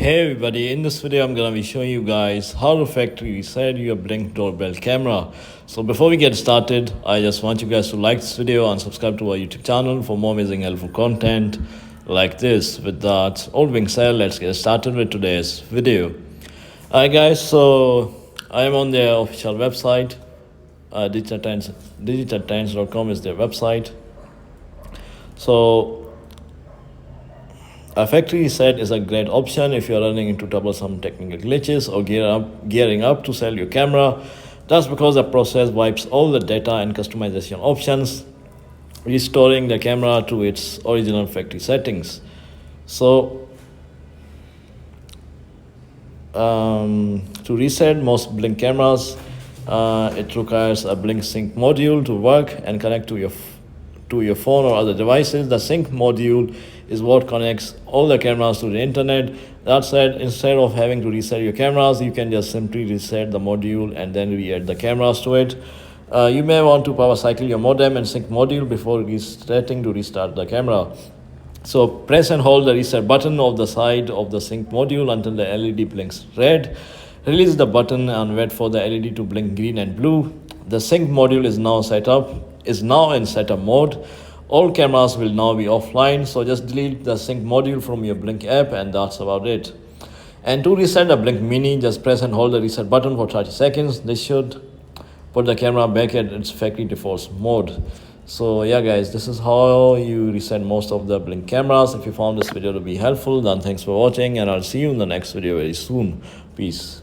Hey everybody, in this video I'm gonna be showing you guys how to factory reset your Blink doorbell camera. So before we get started, I just want you guys to like this video and subscribe to our YouTube channel for more amazing helpful content like this. With that all being said, let's get started with today's video. Alright guys, so I am on their official website. Digitaltrends.com is their website. So a factory reset is a great option if you're running into troublesome technical glitches or gearing up to sell your camera. That's because the process wipes all the data and customization options, restoring the camera to its original factory settings. So to reset most Blink cameras, it requires a Blink sync module to work and connect to your phone or other devices. The sync module is what connects all the cameras to the internet. That said, instead of having to reset your cameras, you can just simply reset the module and then re-add the cameras to it. You may want to power cycle your modem and sync module before resetting to restart the camera. So press and hold the reset button of the side of the sync module until the LED blinks red. Release the button and wait for the LED to blink green and blue. The sync module is now in setup mode. All cameras will now be offline, so just delete the sync module from your Blink app and that's about it. And to reset the Blink Mini, just press and hold the reset button for 30 seconds. This should put the camera back at its factory default mode. So yeah guys, this is how you reset most of the Blink cameras. If you found this video to be helpful, then thanks for watching and I'll see you in the next video very soon. Peace.